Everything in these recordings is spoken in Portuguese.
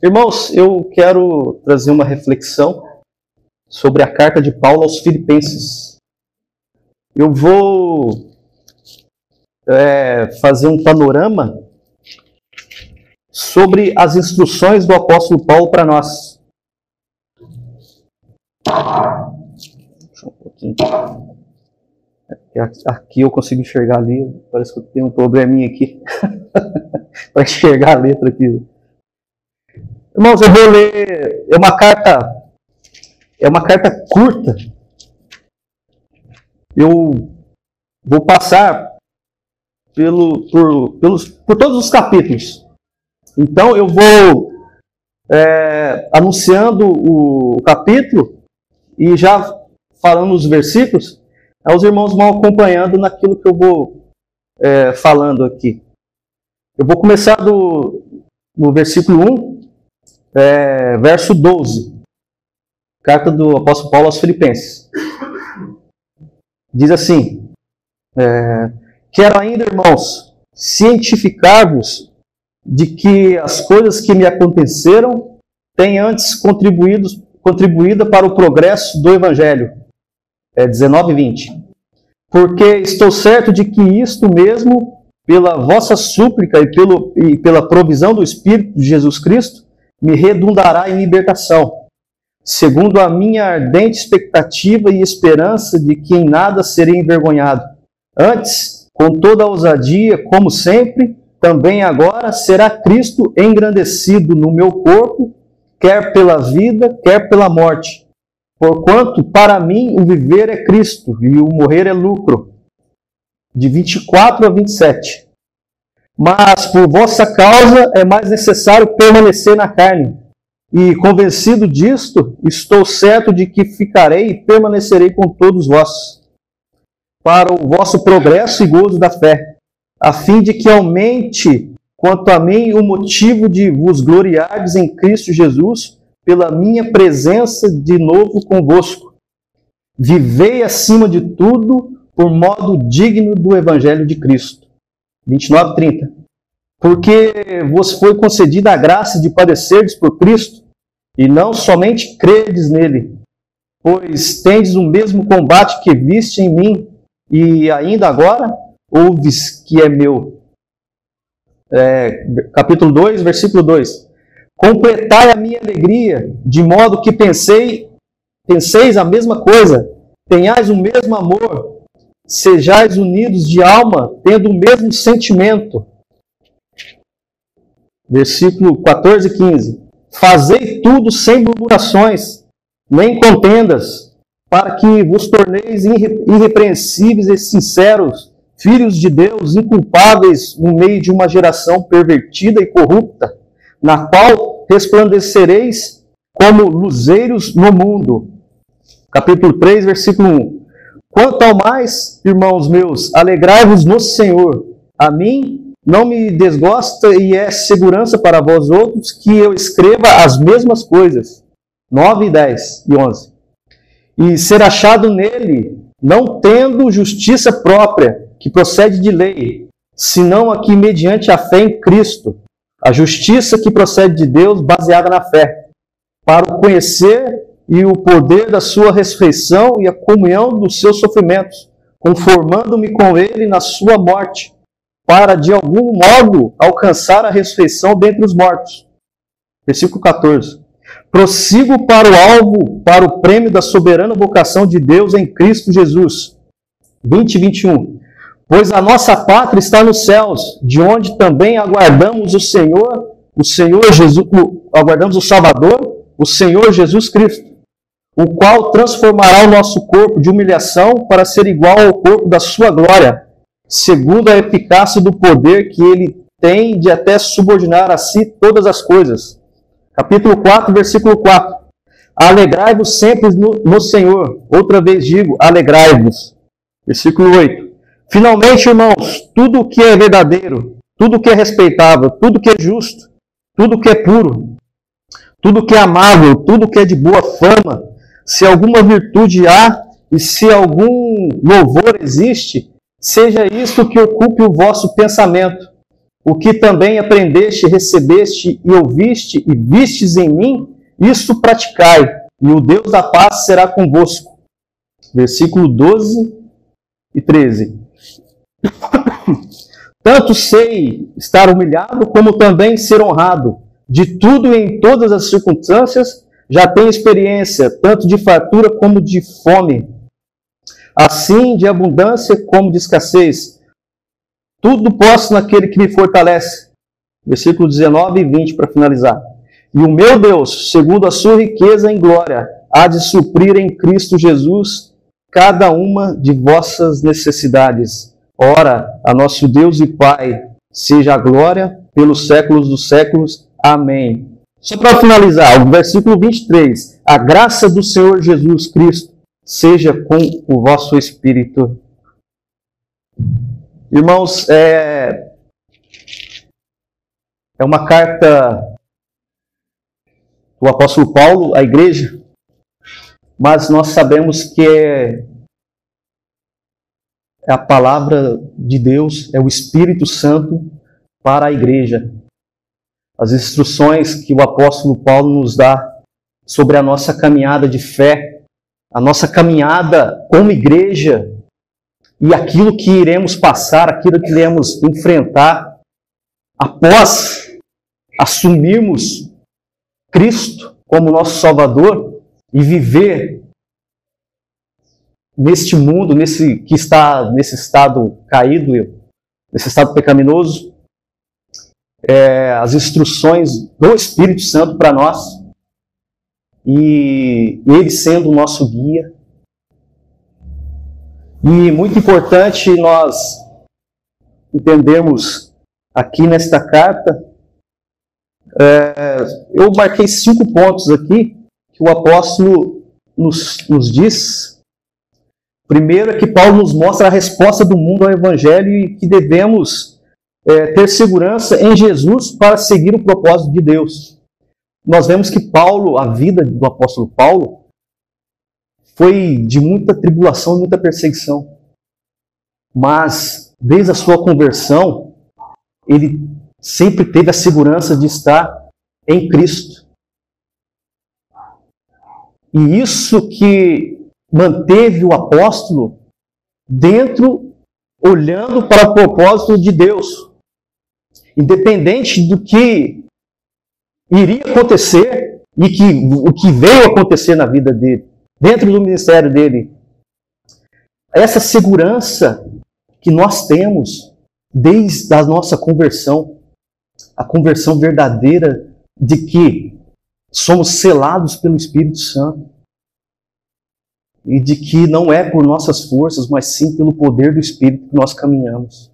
Irmãos, eu quero trazer uma reflexão sobre a carta de Paulo aos Filipenses. Eu vou fazer um panorama sobre as instruções do apóstolo Paulo para nós. Deixa um pouquinho. Aqui eu consigo enxergar ali, parece que eu tenho um probleminha aqui para enxergar a letra aqui. Irmãos, eu vou ler, é uma carta curta. Eu vou passar por todos os capítulos. Então eu vou anunciando o capítulo e já falando os versículos. Aí os irmãos vão acompanhando naquilo que eu vou falando aqui. Eu vou começar no versículo 1, verso 12. Carta do apóstolo Paulo aos Filipenses. Diz assim: quero ainda, irmãos, cientificar-vos de que as coisas que me aconteceram têm antes contribuído para o progresso do Evangelho. 19 e 20. Porque estou certo de que isto mesmo, pela vossa súplica e pela provisão do Espírito de Jesus Cristo, me redundará em libertação, segundo a minha ardente expectativa e esperança de que em nada serei envergonhado. Antes, com toda a ousadia, como sempre, também agora será Cristo engrandecido no meu corpo, quer pela vida, quer pela morte. Porquanto, para mim, o viver é Cristo e o morrer é lucro. De 24 a 27. Mas, por vossa causa, é mais necessário permanecer na carne. E, convencido disto, estou certo de que ficarei e permanecerei com todos vós, para o vosso progresso e gozo da fé, a fim de que aumente, quanto a mim, o motivo de vos gloriardes em Cristo Jesus, pela minha presença de novo convosco. Vivei acima de tudo por modo digno do Evangelho de Cristo. 29 e 30. Porque vos foi concedida a graça de padecerdes por Cristo, e não somente credes nele, pois tendes o mesmo combate que viste em mim, e ainda agora ouves que é meu. Capítulo 2, versículo 2. Completai a minha alegria, de modo que penseis a mesma coisa, tenhais o mesmo amor, sejais unidos de alma, tendo o mesmo sentimento. Versículo 14 e 15. Fazei tudo sem murmurações, nem contendas, para que vos torneis irrepreensíveis e sinceros, filhos de Deus, inculpáveis no meio de uma geração pervertida e corrupta, na qual resplandecereis como luzeiros no mundo. Capítulo 3, versículo 1. Quanto ao mais, irmãos meus, alegrai-vos no Senhor. A mim não me desgosta e é segurança para vós outros que eu escreva as mesmas coisas. 9, 10 e 11. E ser achado nele, não tendo justiça própria, que procede de lei, senão a que mediante a fé em Cristo, a justiça que procede de Deus, baseada na fé, para o conhecer e o poder da sua ressurreição e a comunhão dos seus sofrimentos, conformando-me com ele na sua morte, para de algum modo alcançar a ressurreição dentre os mortos. Versículo 14. Prossigo para o alvo, para o prêmio da soberana vocação de Deus em Cristo Jesus. 20 e 21. Pois a nossa pátria está nos céus, de onde também aguardamos o Senhor Jesus, aguardamos o Salvador, o Senhor Jesus Cristo, o qual transformará o nosso corpo de humilhação para ser igual ao corpo da sua glória, segundo a eficácia do poder que ele tem de até subordinar a si todas as coisas. Capítulo 4, versículo 4. Alegrai-vos sempre no Senhor. Outra vez digo, alegrai-vos. Versículo 8. Finalmente, irmãos, tudo o que é verdadeiro, tudo o que é respeitável, tudo o que é justo, tudo o que é puro, tudo o que é amável, tudo o que é de boa fama, se alguma virtude há e se algum louvor existe, seja isto que ocupe o vosso pensamento. o que também aprendeste, recebeste e ouviste e vistes em mim, isso praticai, e o Deus da paz será convosco. Versículo 12 e 13. Tanto sei estar humilhado, como também ser honrado. De tudo e em todas as circunstâncias, já tenho experiência, tanto de fartura como de fome. Assim, de abundância como de escassez. Tudo posso naquele que me fortalece. Versículo 19 e 20 para finalizar. E o meu Deus, segundo a sua riqueza em glória, há de suprir em Cristo Jesus cada uma de vossas necessidades. Ora, a nosso Deus e Pai, seja a glória pelos séculos dos séculos. Amém. Só para finalizar, o versículo 23. A graça do Senhor Jesus Cristo seja com o vosso espírito. Irmãos, é uma carta do apóstolo Paulo à igreja, mas nós sabemos que é a palavra de Deus, é o Espírito Santo para a igreja. As instruções que o apóstolo Paulo nos dá sobre a nossa caminhada de fé, a nossa caminhada como igreja, e aquilo que iremos passar, aquilo que iremos enfrentar após assumirmos Cristo como nosso Salvador e viver neste mundo, que está nesse estado caído, nesse estado pecaminoso. As instruções do Espírito Santo para nós, e Ele sendo o nosso guia. E muito importante nós entendermos aqui nesta carta, eu marquei 5 pontos aqui que o apóstolo nos diz. Primeiro é que Paulo nos mostra a resposta do mundo ao Evangelho e que devemos ter segurança em Jesus para seguir o propósito de Deus. Nós vemos que a vida do apóstolo Paulo, foi de muita tribulação e muita perseguição. Mas, desde a sua conversão, ele sempre teve a segurança de estar em Cristo. E isso que manteve o apóstolo olhando para o propósito de Deus. Independente do que iria acontecer e o que veio acontecer na vida dele, dentro do ministério dele. Essa segurança que nós temos desde a nossa conversão, a conversão verdadeira de que somos selados pelo Espírito Santo e de que não é por nossas forças, mas sim pelo poder do Espírito que nós caminhamos.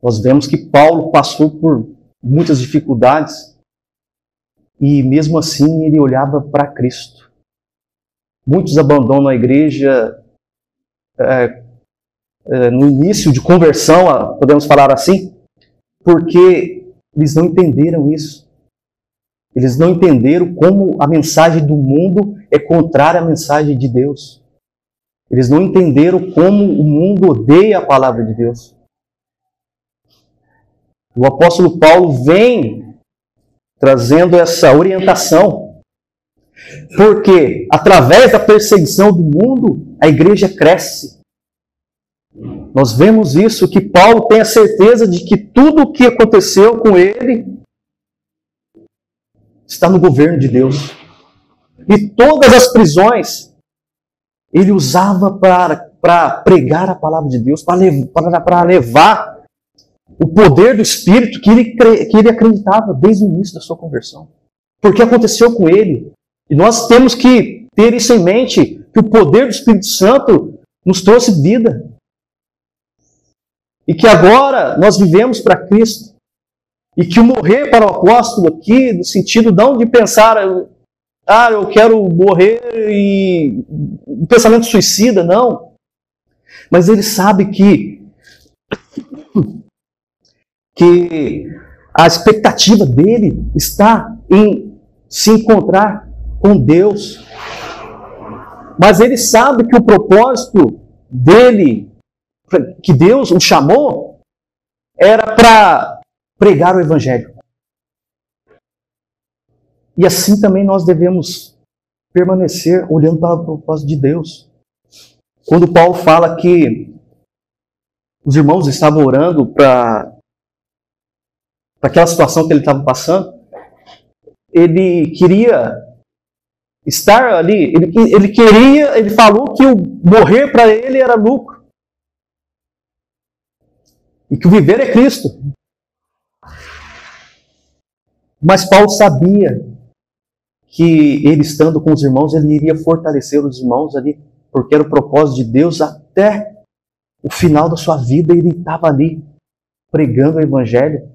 Nós vemos que Paulo passou por muitas dificuldades e mesmo assim ele olhava para Cristo. Muitos abandonam a igreja no início de conversão, podemos falar assim, porque eles não entenderam isso. Eles não entenderam como a mensagem do mundo é contrária à mensagem de Deus. Eles não entenderam como o mundo odeia a palavra de Deus. O apóstolo Paulo vem trazendo essa orientação, porque através da perseguição do mundo, a igreja cresce. Nós vemos isso, que Paulo tem a certeza de que tudo o que aconteceu com ele está no governo de Deus. E todas as prisões ele usava para pregar a palavra de Deus, para levar o poder do Espírito que ele acreditava desde o início da sua conversão. Porque aconteceu com ele. E nós temos que ter isso em mente, que o poder do Espírito Santo nos trouxe vida. E que agora nós vivemos para Cristo. E que o morrer para o apóstolo aqui, no sentido não de pensar, eu quero morrer e um pensamento suicida, não. Mas ele sabe que a expectativa dele está em se encontrar com Deus. Mas ele sabe que o propósito dele, que Deus o chamou, era para pregar o Evangelho. E assim também nós devemos permanecer olhando para o propósito de Deus. Quando Paulo fala que os irmãos estavam orando para aquela situação que ele estava passando, ele queria estar ali, ele falou que o morrer para ele era lucro. E que o viver é Cristo. Mas Paulo sabia que ele estando com os irmãos, ele iria fortalecer os irmãos ali, porque era o propósito de Deus até o final da sua vida, ele estava ali pregando o Evangelho.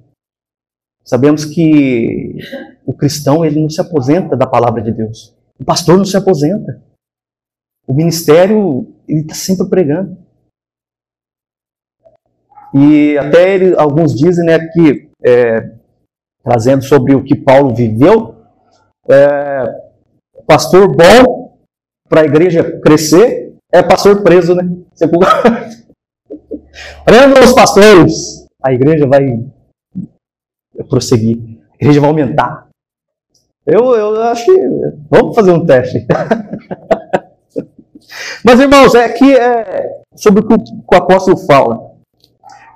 Sabemos que o cristão ele não se aposenta da palavra de Deus. O pastor não se aposenta. O ministério ele está sempre pregando. E até alguns dizem, né, que trazendo sobre o que Paulo viveu, pastor bom para a igreja crescer é pastor preso, né? Você prendam os pastores, a igreja vai prosseguir, a igreja vai aumentar. Eu acho que vamos fazer um teste. Mas irmãos, aqui é sobre o que o apóstolo fala,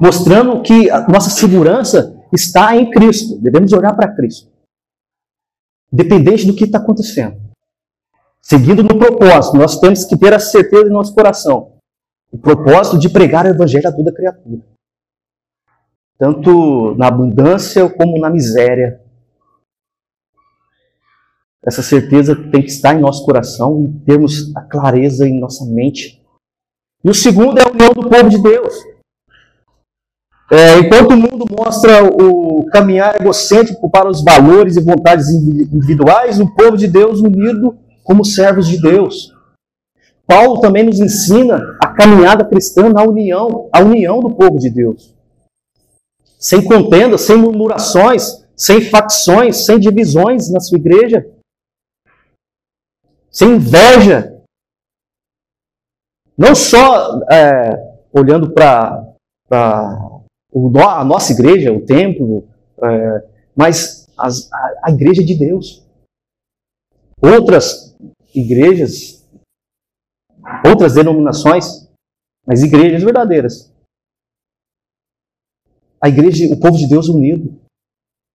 mostrando que a nossa segurança está em Cristo. Devemos olhar para Cristo, independente do que está acontecendo. Seguindo no propósito, nós temos que ter a certeza em nosso coração. O propósito de pregar o Evangelho a toda criatura. Tanto na abundância como na miséria. Essa certeza tem que estar em nosso coração e termos a clareza em nossa mente. E o segundo é a união do povo de Deus. Enquanto o mundo mostra o caminhar egocêntrico para os valores e vontades individuais, o povo de Deus unido como servos de Deus. Paulo também nos ensina a caminhada cristã na união, a união do povo de Deus. Sem contendas, sem murmurações, sem facções, sem divisões na sua igreja. Sem inveja. Não só olhando para a nossa igreja, o templo, mas a igreja de Deus. Outras igrejas, outras denominações, mas igrejas verdadeiras. A igreja, o povo de Deus unido.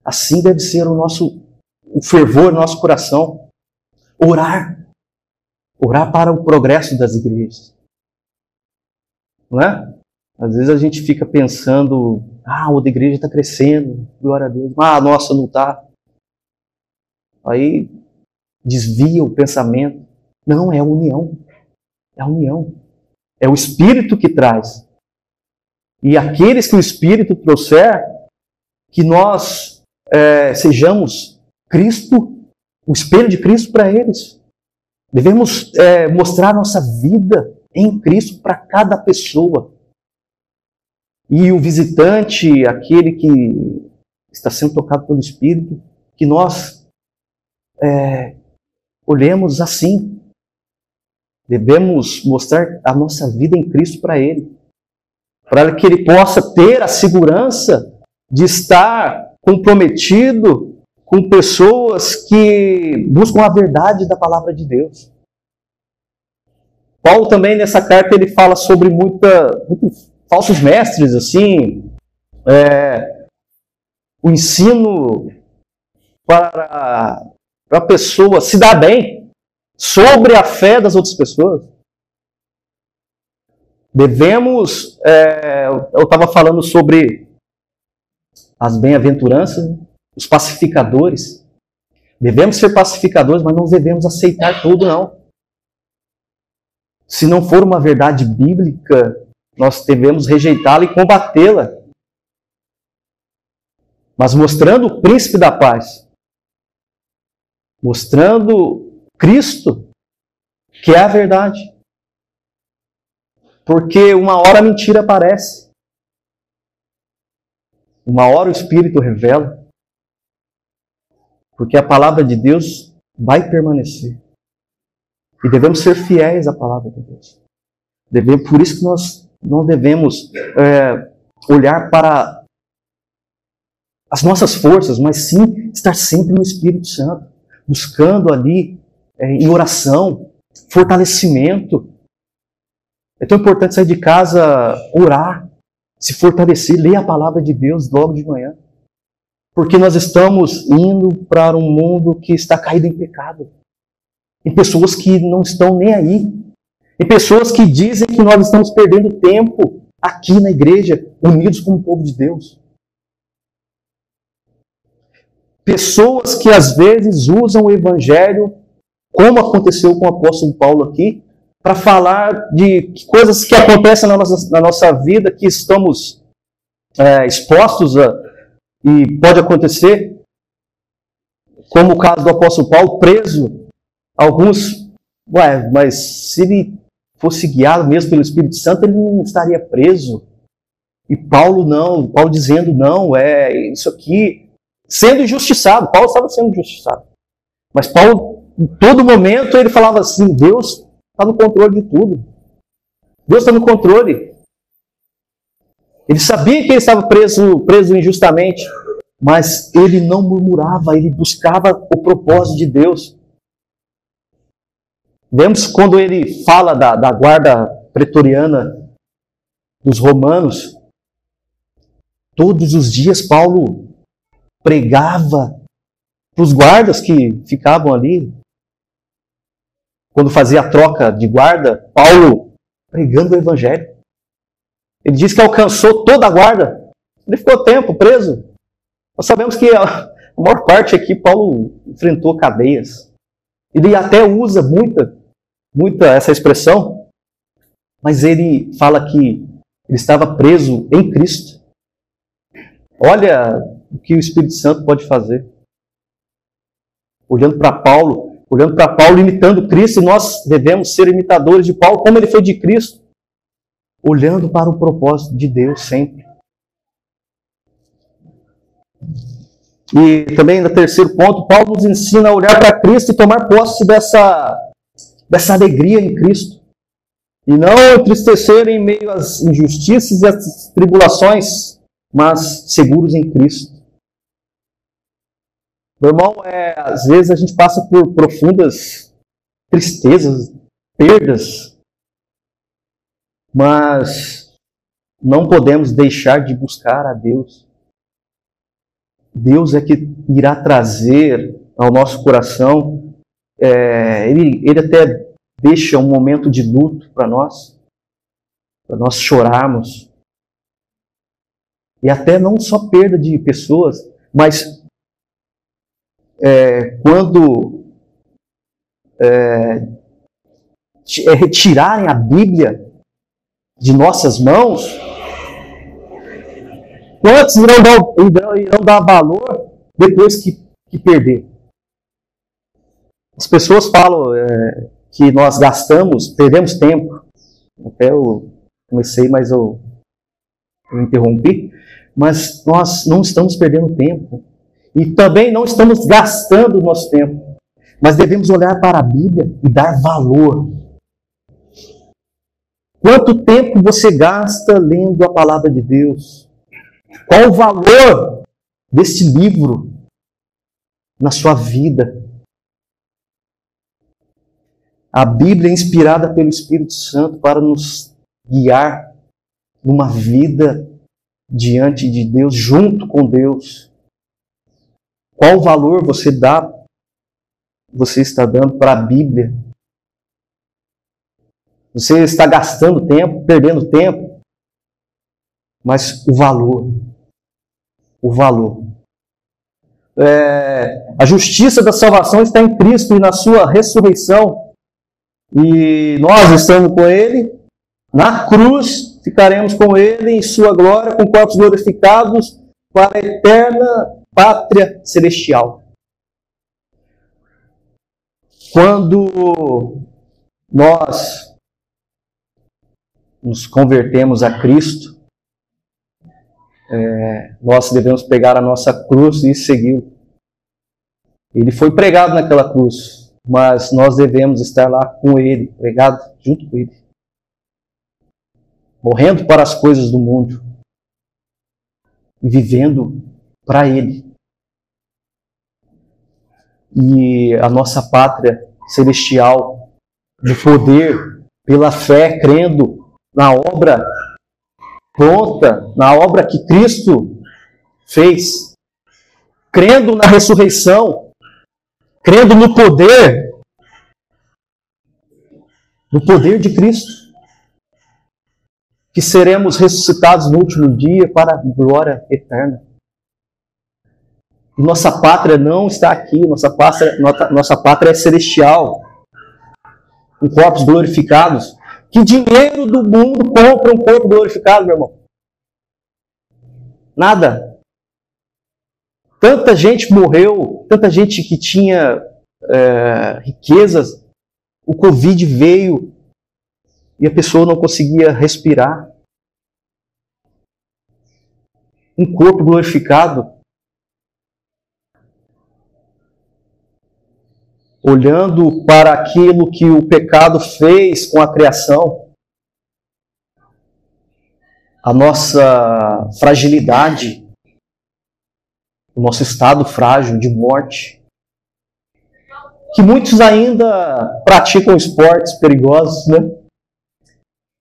Assim deve ser o fervor no nosso coração. Orar. Orar para o progresso das igrejas. Não é? Às vezes a gente fica pensando, outra igreja está crescendo, glória a Deus. A nossa não está. Aí desvia o pensamento. Não, é a união. É a união. É o Espírito que traz. E aqueles que o Espírito trouxer, que nós sejamos Cristo, o espelho de Cristo para eles. Devemos mostrar nossa vida em Cristo para cada pessoa. E o visitante, aquele que está sendo tocado pelo Espírito, que nós olhemos assim. Devemos mostrar a nossa vida em Cristo para ele. Para que ele possa ter a segurança de estar comprometido com pessoas que buscam a verdade da palavra de Deus. Paulo também nessa carta ele fala sobre muitos falsos mestres, assim, o ensino para a pessoa se dar bem sobre a fé das outras pessoas. Devemos, eu estava falando sobre as bem-aventuranças, os pacificadores. Devemos ser pacificadores, mas não devemos aceitar tudo, não. Se não for uma verdade bíblica, nós devemos rejeitá-la e combatê-la. Mas mostrando o príncipe da paz, mostrando Cristo, que é a verdade. Porque uma hora a mentira aparece. Uma hora o Espírito revela. Porque a palavra de Deus vai permanecer. E devemos ser fiéis à palavra de Deus. Por isso que nós não devemos olhar para as nossas forças, mas sim estar sempre no Espírito Santo, buscando ali em oração, fortalecimento. É tão importante sair de casa, orar, se fortalecer, ler a palavra de Deus logo de manhã. Porque nós estamos indo para um mundo que está caído em pecado. Em pessoas que não estão nem aí. Em pessoas que dizem que nós estamos perdendo tempo aqui na igreja, unidos como povo de Deus. Pessoas que às vezes usam o evangelho, como aconteceu com o apóstolo Paulo aqui, para falar de coisas que acontecem na nossa vida, que estamos expostos a, e pode acontecer, como o caso do apóstolo Paulo, preso. Alguns, mas se ele fosse guiado mesmo pelo Espírito Santo, ele não estaria preso. E Paulo não, Paulo dizendo não, isso aqui, sendo injustiçado. Paulo estava sendo injustiçado. Mas Paulo, em todo momento, ele falava assim, Deus está no controle de tudo. Deus está no controle. Ele sabia que ele estava preso injustamente, mas ele não murmurava, ele buscava o propósito de Deus. Vemos quando ele fala da guarda pretoriana dos romanos, todos os dias Paulo pregava para os guardas que ficavam ali. Quando fazia a troca de guarda, Paulo pregando o evangelho. Ele diz que alcançou toda a guarda. Ele ficou tempo preso. Nós sabemos que a maior parte aqui, Paulo enfrentou cadeias. Ele até usa muita essa expressão, mas ele fala que ele estava preso em Cristo. Olha o que o Espírito Santo pode fazer. Olhando para Paulo imitando Cristo, e nós devemos ser imitadores de Paulo, como ele foi de Cristo, olhando para o propósito de Deus sempre. E também, no terceiro ponto, Paulo nos ensina a olhar para Cristo e tomar posse dessa alegria em Cristo. E não entristecer em meio às injustiças e às tribulações, mas seguros em Cristo. Meu irmão, às vezes a gente passa por profundas tristezas, perdas, mas não podemos deixar de buscar a Deus. Deus é que irá trazer ao nosso coração, Ele até deixa um momento de luto para nós chorarmos. E até não só perda de pessoas, mas quando retirarem a Bíblia de nossas mãos, quantos irão dar valor depois que perder? As pessoas falam que nós perdemos tempo. Até eu comecei, mas eu interrompi. Mas nós não estamos perdendo tempo. E também não estamos gastando o nosso tempo. Mas devemos olhar para a Bíblia e dar valor. Quanto tempo você gasta lendo a palavra de Deus? Qual o valor deste livro na sua vida? A Bíblia é inspirada pelo Espírito Santo para nos guiar numa vida diante de Deus, junto com Deus. Qual valor você está dando para a Bíblia? Você está gastando tempo, perdendo tempo, mas o valor. A justiça da salvação está em Cristo e na sua ressurreição. E nós estamos com Ele, na cruz, ficaremos com Ele em sua glória, com corpos glorificados, para a eterna pátria celestial. Quando nós nos convertemos a Cristo, nós devemos pegar a nossa cruz e segui-lo. Ele foi pregado naquela cruz, mas nós devemos estar lá com Ele, pregado junto com Ele, morrendo para as coisas do mundo e vivendo para Ele. E a nossa pátria celestial de poder, pela fé, crendo na obra pronta, na obra que Cristo fez, crendo na ressurreição, crendo no poder de Cristo, que seremos ressuscitados no último dia para a glória eterna. E nossa pátria não está aqui, nossa pátria é celestial, com corpos glorificados. Que dinheiro do mundo compra um corpo glorificado, meu irmão? Nada. Tanta gente morreu, tanta gente que tinha riquezas, o Covid veio e a pessoa não conseguia respirar. Um corpo glorificado. Olhando para aquilo que o pecado fez com a criação, a nossa fragilidade, o nosso estado frágil de morte, que muitos ainda praticam esportes perigosos, né?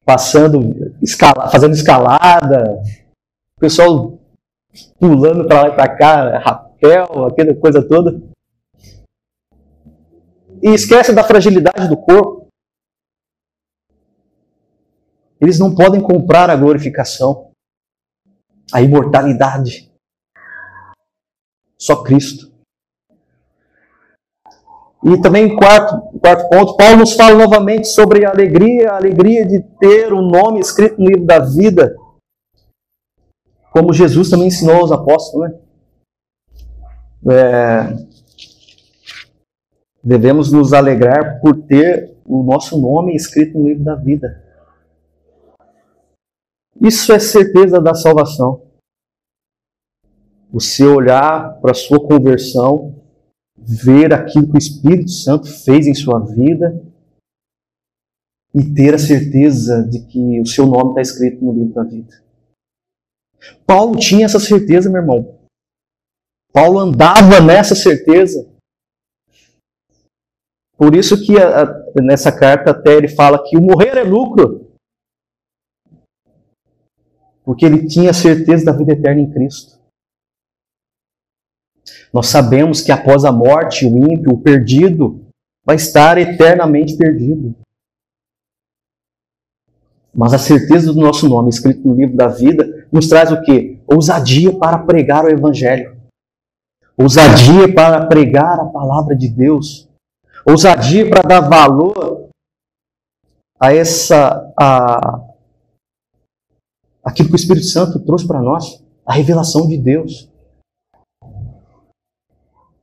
Fazendo escalada, o pessoal pulando para lá e para cá, rapel, aquela coisa toda. E esquece da fragilidade do corpo. Eles não podem comprar a glorificação, a imortalidade. Só Cristo. E também, quarto ponto, Paulo nos fala novamente sobre a alegria de ter um nome escrito no livro da vida, como Jesus também ensinou aos apóstolos, né? Devemos nos alegrar por ter o nosso nome escrito no livro da vida. Isso é certeza da salvação. Você olhar para a sua conversão, ver aquilo que o Espírito Santo fez em sua vida e ter a certeza de que o seu nome está escrito no livro da vida. Paulo tinha essa certeza, meu irmão. Paulo andava nessa certeza. Por isso que nessa carta até ele fala que o morrer é lucro. Porque ele tinha a certeza da vida eterna em Cristo. Nós sabemos que após a morte, o ímpio, o perdido, vai estar eternamente perdido. Mas a certeza do nosso nome escrito no livro da vida nos traz o quê? Ousadia para pregar o Evangelho. Ousadia para pregar a palavra de Deus. Ousadia para dar valor a aquilo que o Espírito Santo trouxe para nós, a revelação de Deus.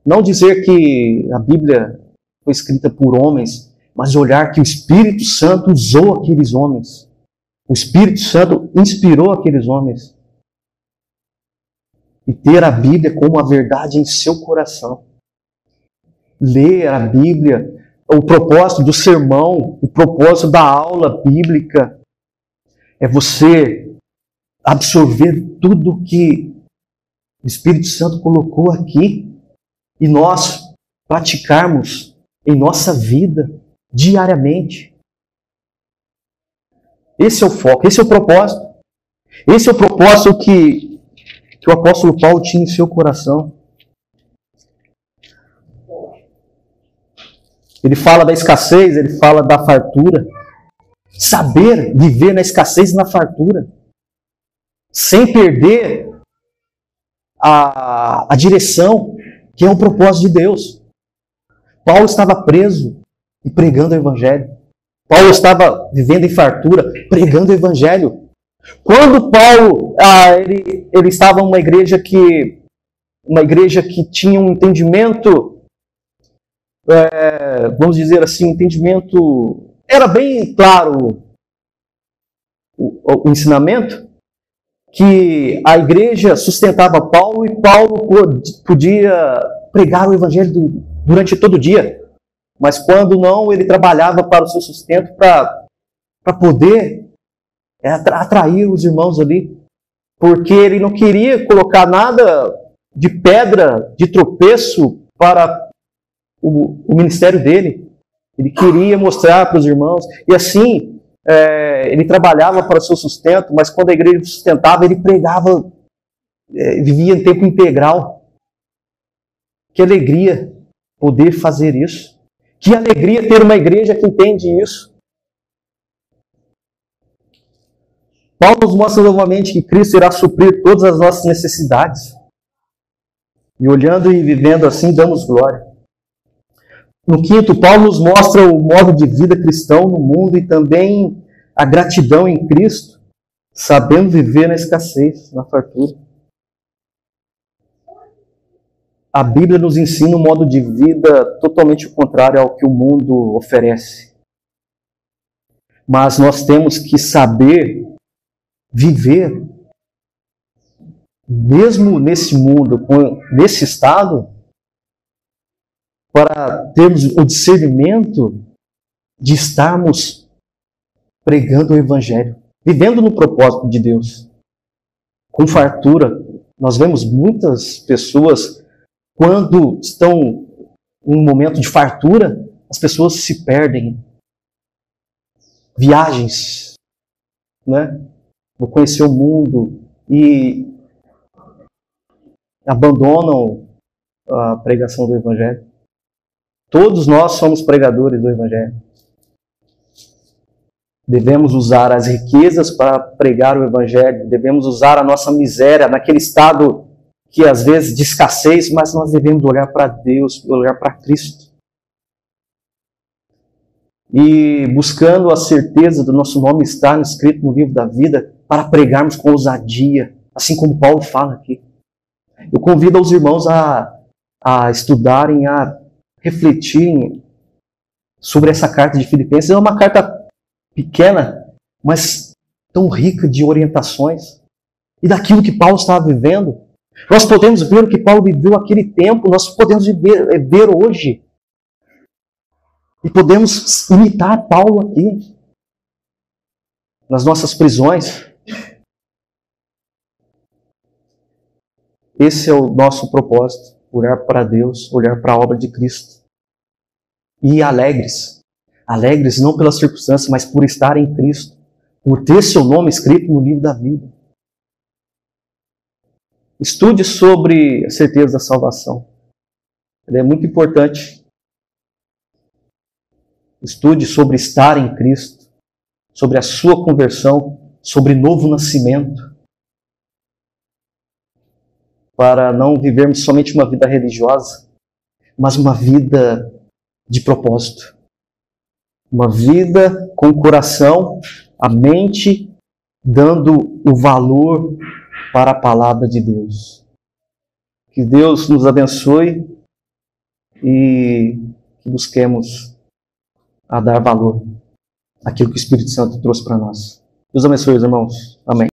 Não dizer que a Bíblia foi escrita por homens, mas olhar que o Espírito Santo usou aqueles homens. O Espírito Santo inspirou aqueles homens. E ter a Bíblia como a verdade em seu coração. Ler a Bíblia, o propósito do sermão, o propósito da aula bíblica é você absorver tudo que o Espírito Santo colocou aqui e nós praticarmos em nossa vida diariamente. Esse é o foco, esse é o propósito. Esse é o propósito que o apóstolo Paulo tinha em seu coração. Ele fala da escassez, ele fala da fartura. Saber viver na escassez e na fartura. Sem perder a direção, que é o propósito de Deus. Paulo estava preso e pregando o Evangelho. Paulo estava vivendo em fartura, pregando o Evangelho. Quando Paulo ele estava em uma igreja que tinha um entendimento, vamos dizer assim, entendimento, era bem claro o ensinamento, que a igreja sustentava Paulo e Paulo podia pregar o Evangelho durante todo o dia. Mas quando não, ele trabalhava para o seu sustento para poder atrair os irmãos ali. Porque ele não queria colocar nada de pedra, de tropeço para o ministério dele. Ele queria mostrar para os irmãos. E assim, ele trabalhava para o seu sustento, mas quando a igreja sustentava, ele pregava, vivia em tempo integral. Que alegria poder fazer isso. Que alegria ter uma igreja que entende isso. Paulo nos mostra novamente que Cristo irá suprir todas as nossas necessidades. E olhando e vivendo assim, damos glória. No quinto, Paulo nos mostra o modo de vida cristão no mundo e também a gratidão em Cristo, sabendo viver na escassez, na fartura. A Bíblia nos ensina um modo de vida totalmente contrário ao que o mundo oferece. Mas nós temos que saber viver, mesmo nesse mundo, nesse estado, para termos o discernimento de estarmos pregando o Evangelho, vivendo no propósito de Deus, com fartura. Nós vemos muitas pessoas, quando estão em um momento de fartura, as pessoas se perdem. Viagens, né? Vou conhecer o mundo e abandonam a pregação do Evangelho. Todos nós somos pregadores do Evangelho. Devemos usar as riquezas para pregar o Evangelho. Devemos usar a nossa miséria naquele estado que às vezes de escassez, mas nós devemos olhar para Deus, olhar para Cristo. E buscando a certeza do nosso nome estar escrito no livro da vida, para pregarmos com ousadia, assim como Paulo fala aqui. Eu convido os irmãos a estudarem, a refletirem sobre essa carta de Filipenses. É uma carta pequena, mas tão rica de orientações e daquilo que Paulo estava vivendo. Nós podemos ver o que Paulo viveu naquele tempo, nós podemos ver hoje. E podemos imitar Paulo aqui, nas nossas prisões. Esse é o nosso propósito, olhar para Deus, olhar para a obra de Cristo. E alegres. Alegres não pelas circunstâncias, mas por estar em Cristo, por ter seu nome escrito no livro da vida. Estude sobre a certeza da salvação. Ela é muito importante. Estude sobre estar em Cristo, sobre a sua conversão, sobre novo nascimento, para não vivermos somente uma vida religiosa, mas uma vida de propósito. Uma vida com o coração, a mente, dando o valor para a palavra de Deus. Que Deus nos abençoe e que busquemos a dar valor àquilo que o Espírito Santo trouxe para nós. Deus abençoe, irmãos. Amém.